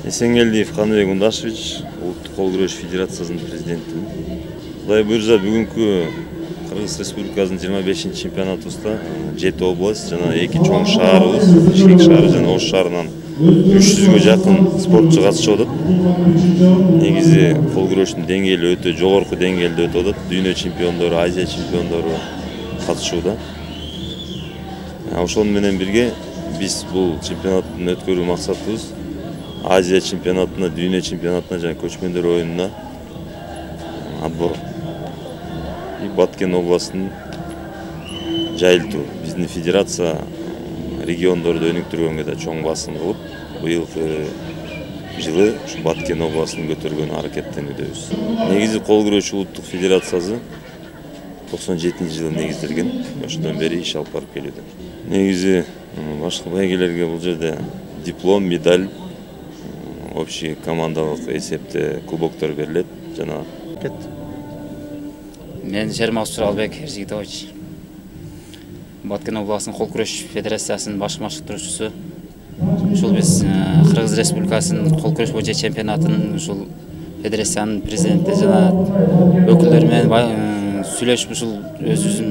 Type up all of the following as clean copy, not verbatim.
Эсенгелдиев Каныбек Ундашевич, Улуттук кол күрөш федерациясынын президентимин. Кудай буйрса, бүгүнкү Кыргыз Республикасынын 25-чи чемпионатыбызда 7 область жана 2 чоң шаарыбыз, Бишкек шаары жана Ош шаарынан 300гө жакын спортчу катышып атат. Негизи кол күрөштүн деңгээли өтө жогорку деңгээлде өтүп атат. Дүйнө чемпиондору, Азия чемпиондору катышууда. Ошону менен бирге биз бул чемпионаттын өткөрүү максатыбыз Азия чемпионатына, дүйнө чемпионатына жана көчмөндөр оюнуна отбор. И Баткен областын жайылтуу. Биздин федерация региондорду өнүктүргөнгө да чоң басым кылып, быйылкы жылы Баткен областын көтөргөн аракеттенүүдөбүз. Негизи кол күрөш улуттук федерациясы 97-жылы негизделген. Ошондон бери иш алып барып келүүдө. Негизи башкы байгелерге бул жерде диплом, медаль, общий командалык эсепте кубоктор берилет жана Мен Жермак Суралбек Эржигитович. Баткен областынын кол күрөш федерациясынын баш машыктыруучусу. Ушул биз Кыргыз Республикасынын кол күрөш боюнча чемпионатынын ушул федерациянын президенти жана өкүлдөрү менен сүйлөшүп ушул өзүбүздүн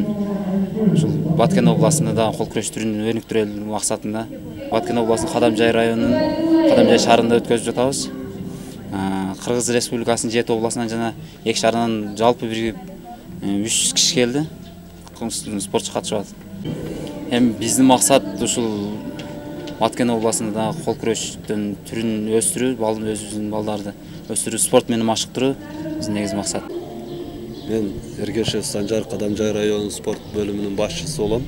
ушул Баткен областында да кол күрөш түрүн өнүктүрүү максатында Баткен областынын Кадамжай районунун Кадамжай шаарында өткөзүп жатабыз. Кыргыз Республикасынын 7 областынан жана 2 шаарынан жалпы бир 300 киши келди. Спортчу катышып атат. Эми биздин максат ушул Баткен областында кол күрөштүн түрүн өстүрүү, өзүбүздүн балдарды өстүрүү, спорт менен машыктыруу биздин негизи максат. Мен Эргешев Санжар Кадамжай районунун спорт бөлүмүнүн башчысы болом.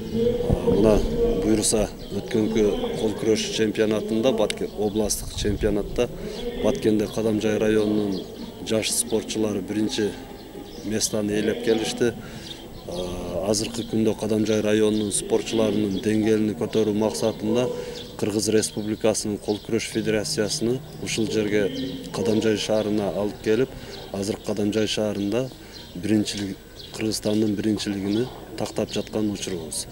Мына буйруса өткөнкү кол күрөш чемпионатында, Баткен областтык чемпионатта Баткенде Кадамжай районунун жаш спортчулары биринчи местаны ээлеп келишти. Азыркы күндө Кадамжай районунун спортчуларынын деңгээлин көтөрүү максатында Кыргыз Республикасынын кол күрөш федерациясыны ушул жерге Кадамжай шаарына алып келип, азыр Кадамжай шаарында биринчилик Кыргызстандын биринчилигини тактап жаткан учурубуз.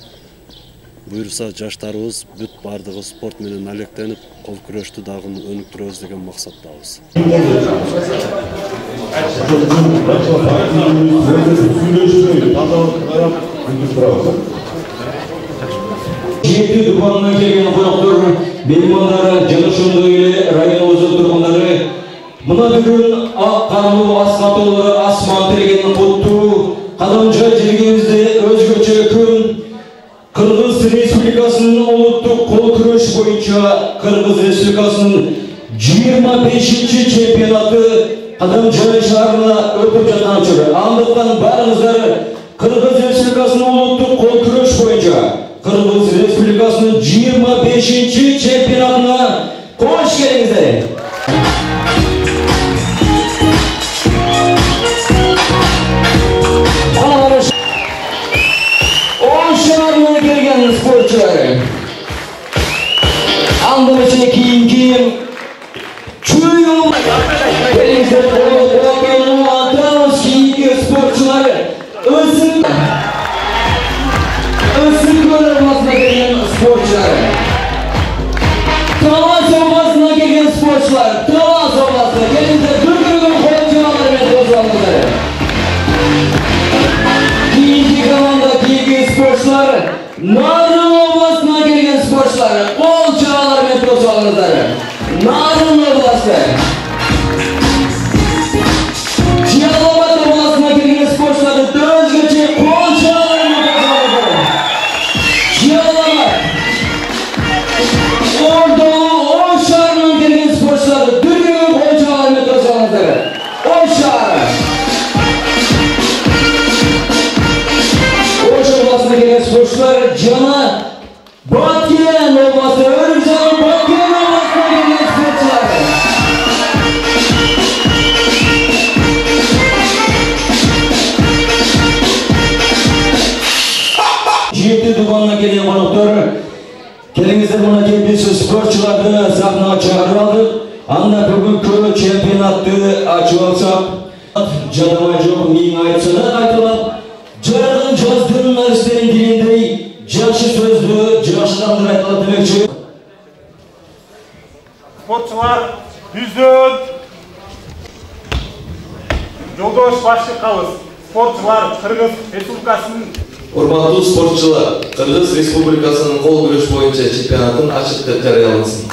Буйруса жаштарыбыз бүт бардыгы спорт менен алектенип, кол күрөштү дагы өнүктүрөбүз деген максаттабыз. Жети дубандан келген коноктор, меймандар жана ошондой эле районубуздун тургундары мына бүгүн ак каруу аскатуулары асман тиреген куттуу Кадамжай жергебизде өзгөчө күн Кыргыз Республикасынын улуттук кол күрөш боюнча Кыргыз Республикасынын 25-чи чемпионаты Кадамжай шаарында өтүп жаткан учур. Андыктан барыңыздар Кыргыз Республикасынын улуттук кол күрөш боюнча Кыргыз Республикасынын 25-чи чемпионатына кош келиңиздер. Şarına gelgen sporcuları Andırıcı kiyim Çuyum Elimizde koyun Adamız kiyim sporcuları Özün Kırılmasına gelgen sporcuları Tavaz olmasına gelgen sporcular Tavaz olmasına Elimizde dürgürgün koyuncuları ve tozlanmaları İkinci kanalda kiyim sporcular Narın Oblası'na gelgen sporcular Kol çağlar metrosu alırlar Narın Oblası'na Ciyalobat Oblası'na gelgen sporcular Dözgöçe kol çağlar metrosu alırlar Ciyalobat Ordolu Oş şağrına gelgen sporcular Dürgün kol çağlar metrosu alırlar Oş şağrı Gelen sporcular Cana Batken olması Örümcan'ın Batken olmasına gelen sporcular Жети дуганına gelen konuklar Kelingizler buna geldiğiniz sporcularını sahneye çağırıp aldık. Anda bugünkü çempionatı açıp alsak Canıma çok neyin ayıtsana aytılap Жаргын жаздын нарсенин дилиндей жакшы сөздү жаштандыр айтылат демекчи. Спорт спортчулар бизден жолдош башчыбыз спортчулар Кыргыз Республикасынын Урматтуу спортчулар, Кыргыз Республикасынын кол күрөш боюнча чемпионатын ачык деп жарыялансын.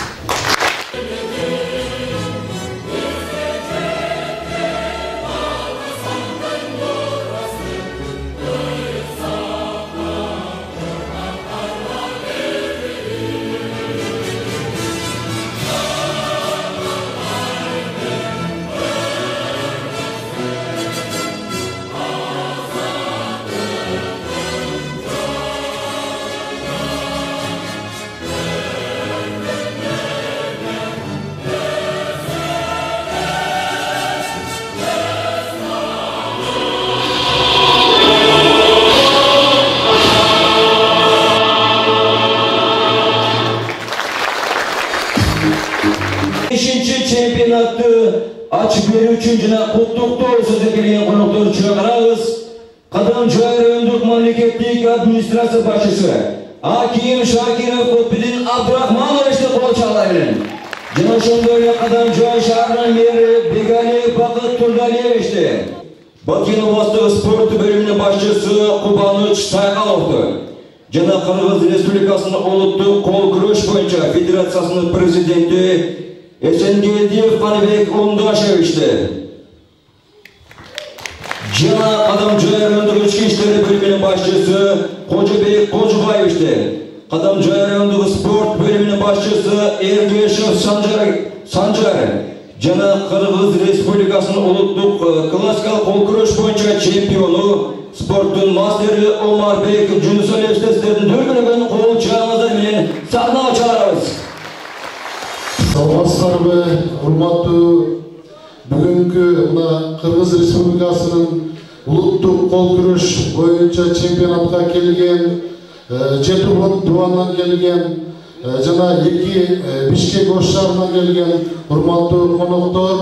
Çempionatı açık bir üçüncüne kutluklar sözü gelen konukları çağırırız. Kadamcı Rayonduk Memleketlik Administrasyon Başçısı Hakim Şakirov Kutbidin Abdurrahmanovич'te kol çalabilir. Canaşın böyle Kadamcı şehrinden yeri Begali Bakıt Turdalyevич'te. Bakın Oblastığı Spor Bölümünün Başçısı Kubanıç Saykalov'tu. Cana Kırgız Respublikası'nın Uluttuk Kol Güreş Boyunca Federasyası'nın Prezidenti Esengediyev Kanibek Ondaşeviç'ti. Cana Kadamcı Rayonduk İçki İşleri Bölümünün Başçısı Kocabek Kocabayev'ti. Kadamcı Rayonduk Spor Bölümünün Başçısı Ergeşev Sancar. Cana Kırgız Respublikası'nın Uluttuk Klasikal Kol Güreş Boyunca Çempiyonu Sportun Masteri Omar Bey Cünüsölev'te sizlerin dörgünün kol çağınızda bilen sahneye çağırırız. Саламатсыздарбы, урматтуу бүгүнкү мына Кыргыз Республикасынын улуттук кол күрөш боюнча чемпионатка келген, жети дубандан келген жана эки Бишкек ош шаарынан келген урматтуу коноктор,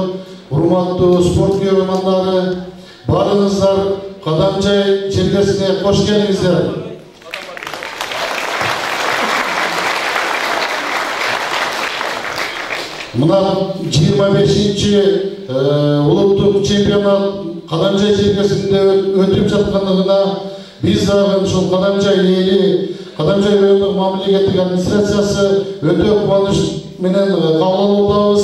урматтуу спорт күйөрмандары, баарыңыздар Кадамжай чергесине кош келиңиздер. Мына 25-ші улуттук чемпионат Кадамжай чергесинде өтүп жаткандыгына биз дагы ушул Кадамжай эли, Кадамжай райондук мамлекеттик администрациясы өтө кубаныч менен кабыл алуудабыз.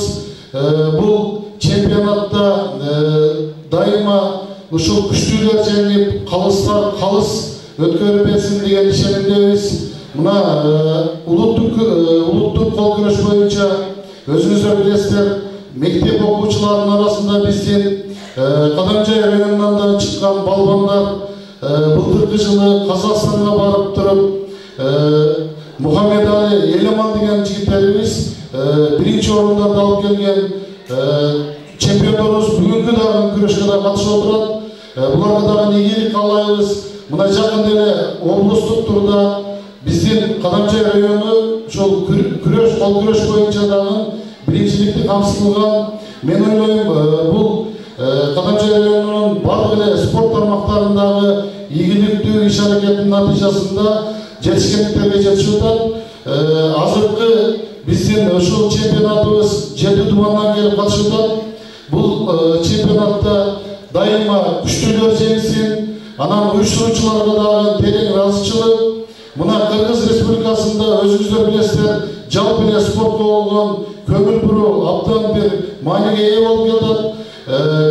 Бул чемпионатта дайыма ушул күчтүүлөр жеңип, калыстар калыс өткөрүп берсин деген ишенимдебиз. Мына улуттук кол күрөш боюнча өзүңүздөр билесиздер, мектеп окуучуларынын арасында биздин Кадамжай районунан да чыккан балбандар былтыркы жылы Казакстанга барып туруп Мухаммед Али Елеман деген жигиттерибиз биринчи орундарды алып келген чемпиондорубуз бүгүнкү дагы күрөшкө да катышып отурат. Буларга дагы ийгилик каалайбыз. Мына жакында эле облустук турда биздин Кадамжай району ошол күрөш, кол күрөш боюнча дагы биринчиликти камсыздалган. Мен ойлойм, бул Кадамжай районунун бардык эле спорт тармактарындагы ийгиликтүү иш-аракеттин натыйжасында жетишкендиктерге жетишип атат. Азыркы биздин ушул чемпионатыбыз 7 дубандан келип катышып атат. Бул чемпионатта дайыма күчтүүлөр жеңсин, анан уюштуруучуларга дагы терең ыраазычылык. Мына Кыргыз Республикасында өзүңүздөр билесиздер, жалпы эле спортко болгон көңүл буруу абдан бир мааниге ээ болуп келатат.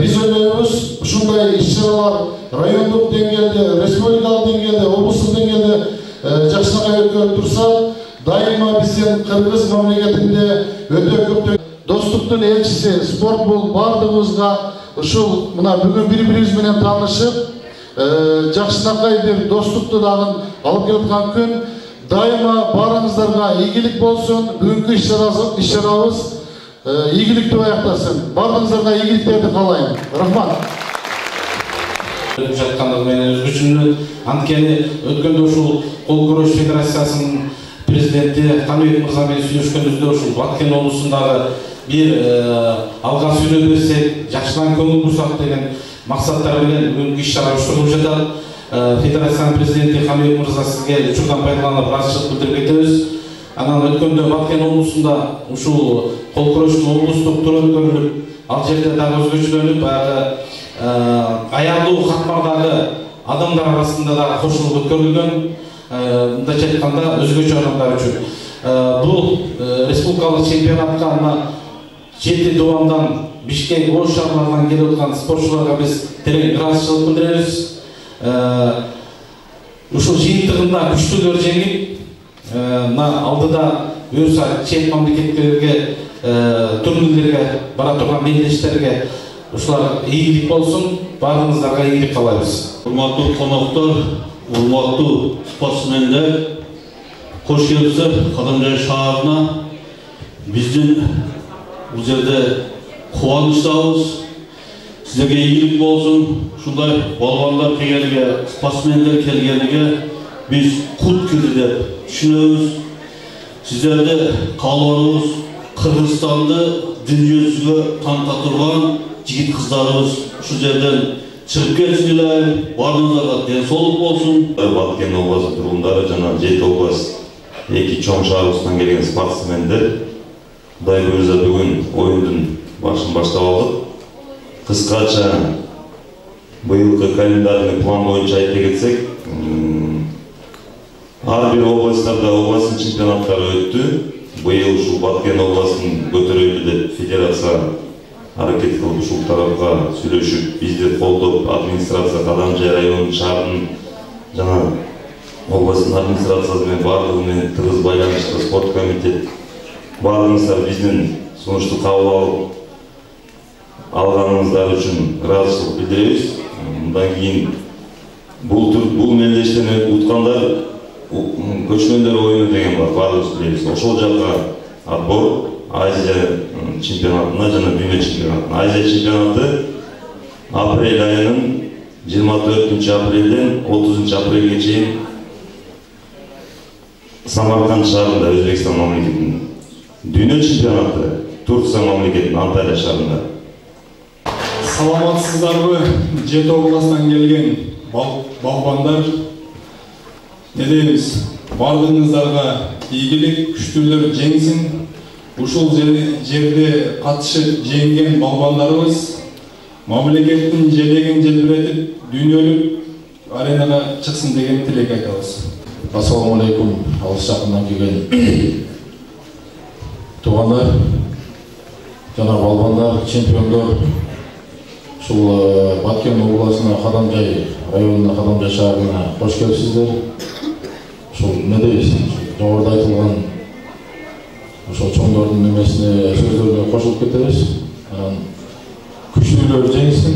Биз ойлойбуз, ушундай иш-чаралар райондук деңгээлде, республикалык деңгээлде, облустук деңгээлде жакшынакай өткөрүлүп турса, дайыма биздин Кыргыз мамлекетинде өтө көптөгөн достуктун элчиси, спорт бул бардыгыбызга ушул мына бүгүн бири-бирибиз менен таанышып, жакшынакай бир достукту дагы алып келаткан күн. Дайыма баарыңыздарга ийгилик болсун, бүгүнкү иш-чарабыз ийгиликтүү аяктасын. Баарыңыздарга ийгиликтерди каалайм. Рахмат. Өтүп жаткандыгы менен өзгөчөлүк. Анткени өткөндө ушул кол күрөш федерациясынын президенти Камилов мырза менен сүйлөшкөнүбүздө ушул Баткен облусундагы бир алга сүйлөп берсек, жакшыдан көңүл бурсак деген максаттар менен бүгүнкү иш-чара уюштурулуп жатат. Федерациянын президенти Камилов мырза сизге учурдан пайдаланып ыраазычылык билдирип кетебиз. Анан өткөндө Баткен облусунда ушул кол күрөштүн облустук туру өткөрүлүп, ал жерде дагы өзгөчөлөнүп, баягы аялдуу катмардагы адамдар арасында да кошулуп өткөрүлгөн. Мындайча айтканда өзгөчө адамдар үчүн. Бул республикалык чемпионатка мына 7 дубамдан Бишкек, Ош шаарларынан келип аткан спортчуларга биз терең ыраазычылык билдиребиз. Ушул жыйынтыгында күчтүүлөр жеңип, мына алдыда буюрса чет мамлекеттерге, турнирлерге бара турган мелдештерге ушулар ийгилик болсун, баарыңыздарга ийгилик каалайбыз. Урматтуу коноктор, урматтуу спортсмендер, кош келипсиздер Кадамжай шаарына. Биздин бул жерде кубанычтабыз. Сіздерге ийгилик болсун. Ушундай балбандар келгениге, спортсмендер келгениге биз кут кирди деп түшүнөбүз. Сіздерди каалообуз Кыргызстанды дүйнө жүзүгө таныта турган жигит кыздарыбыз ушул жерден чыгып кетсин эле. Баарыңыздарга ден соолук болсун. Баткен областы тургундары жана Жети область эки чоң шаарыбыздан келген спортсмендер Кудай буюрса бүгүн оюндун башын баштап алдык. Кыскача быйылкы календарный план боюнча айта кетсек, ар бир областтарда областын чемпионаттары өттү. Быйыл ушул Баткен областын көтөрөлү деп федерация аракет кылып ушул тарапка сүйлөшүп, бизди колдоп, администрация Кадамжай районунун шаардын жана областын администрациясы менен баардыгы менен тыгыз байланышта спорт комитет баарыңыздар биздин сунушту кабыл алганыңыздар үчүн ыраазычылык билдиребиз. Мындан кийин бул мелдештен уткандар көчмөндөр оюну деген бар, баарыбыз билебиз. Ошол жакка отбор Азия чемпионатына жана дүйнө чемпионатына. Азия чемпионаты апрель айынын 24 апрелден 30 апрелге чейин Самарканд шаарында, Өзбекстан мамлекетинин. Дүйнө чемпионаты Турция мамлекетинин Анталия шаарында. Саламатсыздарбы, Жети областан келген балбандар. Не дейбиз? Бардыгыңыздарга ийгилик, күчтүүлөр жеңсин. Ушул жерде катышып жеңген балбандарыбыз мамлекеттин желегин желбиретип, дүйнөлүк аренага чыксын деген тилек айтабыз. Ассаламу алейкум, алыс жакындан келген туугандар, жана балбандар, чемпиондор. Ушул Баткен областына, Кадамжай районуна, Кадамжай шаарына кош келипсиздер. Ушул эмне дейбиз? Жогоруда айтылган ошол чоңдордун немесине, сөздөрүнө кошулуп кетебиз. Анан күчтүүлөр жеңсин.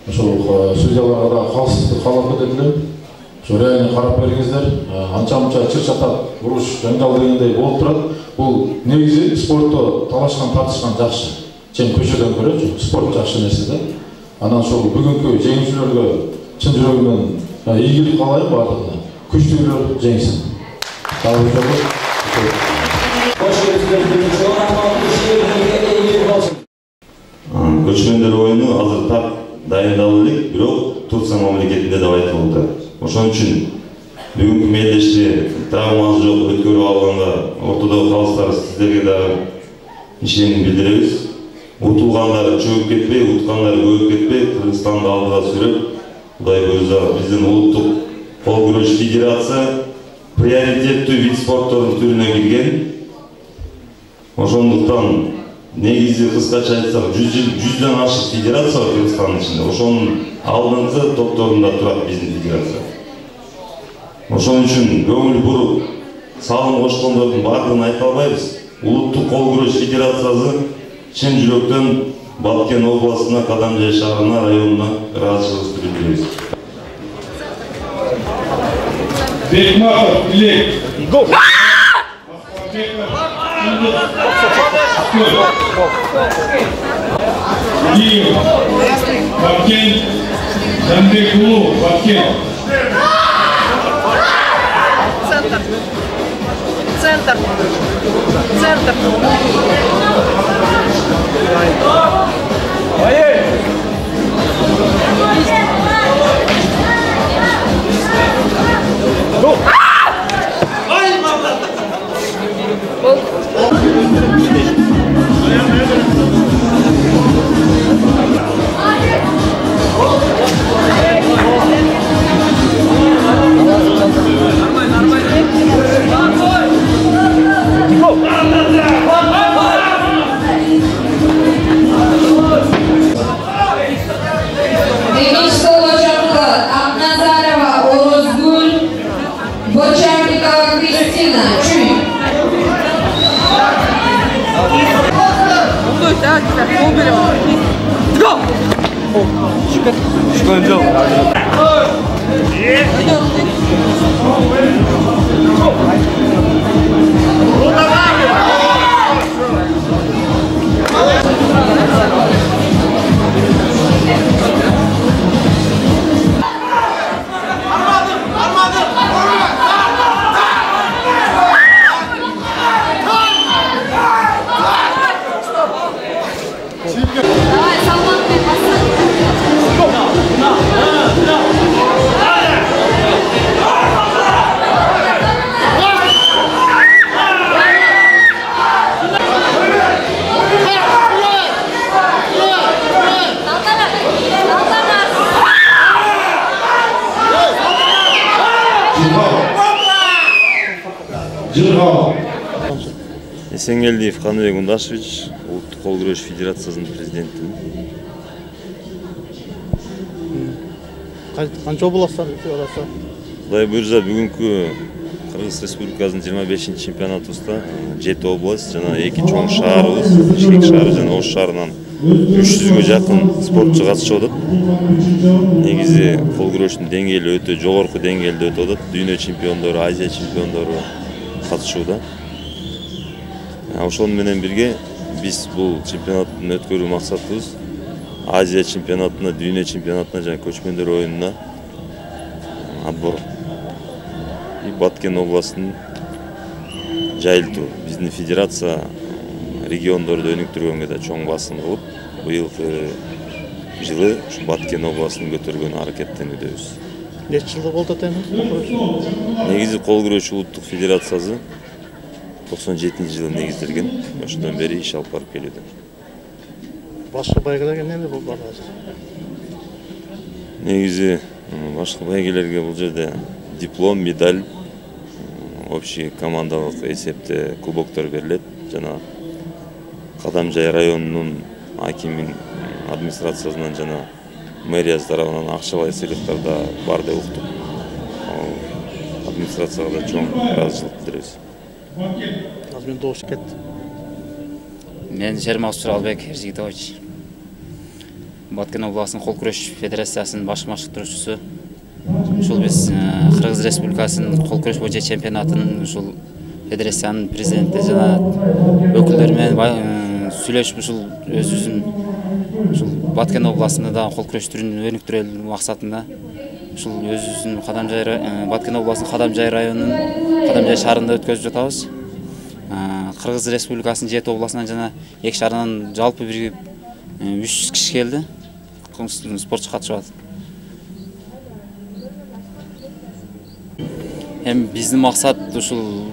Ошол судьяларга да калсыздык каалап кетет элем. Ошо реально карап бериңиздер. Анча-мунча чыр-чатак, уруш, жаңжал дегендей болуп турат. Бул негизи спортто талашкан, тартышкан жакшы. Чен көчөдөн көрөчү, спорт жакшы нерсе да. Анан ошол бүгүнкү жеңүүчүлөргө чын жүрөгүмөн ийгилик каалайм баардыгына. Күчтүүлөр жеңсин. Көчмөндөр оюну азыр так дайындалып элек, бирок Турция мамлекетинде деп айтылды. Ошон үчүн бүгүнкү мелдешти травмасы жок өткөрүп алганга ортодогу калыстар сиздерге дагы ишеним билдиребиз. Утулгандар чөгүп кетпей, уткандар көбөйүп кетпей, Кыргызстанды алдыга сүрөп, Кудай буюрса биздин улуттук кол күрөш федерация приоритеттүү вид спорттордун түрүнө кирген. Ошондуктан негизи кыскача айтсак 100дөн ашык федерация бар Кыргызстандын ичинде. Ошонун алдыңкы топторунда турат биздин федерация. Ошон үчүн көңүл буруп салым кошкондордун баардыгын айта албайбыз. Улуттук кол күрөш федерациясы чын жүрөктөн Баткен областына, Кадамжай шаарына, районуна ыраазычылык билдиребиз. Бекмахов, Илек. Баткен, Жанбекулу, Баткен. Центр. Да, пол берем. Go! Давай, Салман, Эсенгелдиев Каныбек Ундашевич, Улуттук кол күрөш федерациясынын президенти. Канча областтар арасы? Кудай буйрса бүгүнкү Кыргыз Республикасынын 25 чемпионатыбызда 7 область жана 2 чоң шаарыбыз, Бишкек шаары жана Ош шаарынан 300ге жакын спортчу катышып атат. Негизи кол күрөштүн деңгээли өтө жогорку деңгээлде өтүп атат. Дүйнө чемпиондору, Азия чемпиондору катышууда. Ошол менен бирге биз бул чемпионаттын өткөрүү максатыбыз Азия чемпионатына, дүйнө чемпионатына жана көчмөндөр оюнуна отбор. Баткен областын жайылтуу. Биздин федерация региондорду өнүктүргөнгө да чоң басым кылып, быйылкы жылы Баткен областын көтөргөнү аракеттенүүдөбүз. Нече жылда болду экен? Негизи кол күрөш улуттук федерациясы 97-жылы негизделген. Ошондон бери иш алып барып келүүдө. Башкы байгелерге эмне болду азыр? Негизи башкы байгелерге бул жерде диплом, медаль, общий командалык эсепте кубоктор берилет жана Кадамжай районунун акимин администрациясынан жана мэриясы тарабынан акчалай сыйлыктар да бар деп уктук. Администрацияга да чоң ыраазычылык билдиребиз. Азыр мен добуш кетти. Мен Жермак Туралбек Эрзигитович. Баткен областынын кол күрөш федерациясынын баш машыктыруучусу. Ушул биз Кыргыз Республикасынын кол күрөш боюнча чемпионатынын ушул федерациянын президенти жана өкүлдөрү менен сүйлөшүп ушул өзүбүздүн ушул Баткен областында да кол күрөш түрүн өнүктүрөлү максатында ушул өзүбүздүн Баткен областынын Кадамжай районунун Кадамжай шаарында өткөзүп жатабыз. Кыргыз Республикасынын 7 областынан жана 2 шаарынан жалпы бир 300 киши келди. Спортчу катышып атат. Биздин максат ушул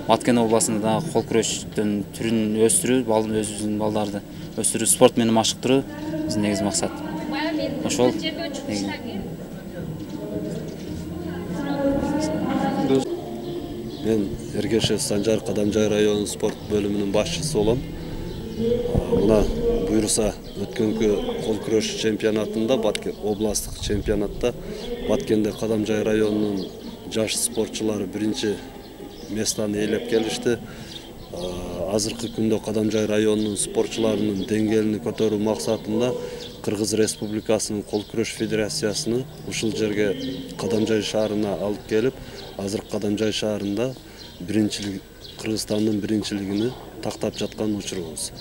Баткен областында кол күрөштүн түрүн өстүрүү, өзүбүздүн балдарды өстүрүү, спорт менен машыктыруу биздин негизи максат. Ошол Мен Эргешев Санжар Кадамжай районунун спорт бөлүмүнүн башчысы болом. Мына буйруса өткөнкү кол күрөш чемпионатында, Баткен областтык чемпионатта Баткенде Кадамжай районунун жаш спортчулары биринчи местаны ээлеп келишти. Азыркы күндө Кадамжай районунун спортчуларынын деңгээлин көтөрүү максатында Кыргыз Республикасынын кол күрөш федерациясыны ушул жерге Кадамжай шаарына алып келип, азыр Кадамжай шаарында Кыргызстандын биринчилигини тактап жаткан учурубуз.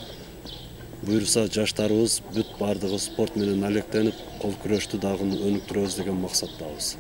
Буйруса жаштарыбыз бүт бардыгы спорт менен алектенип, кол күрөштү дагы өнүктүрөбүз деген максаттабыз.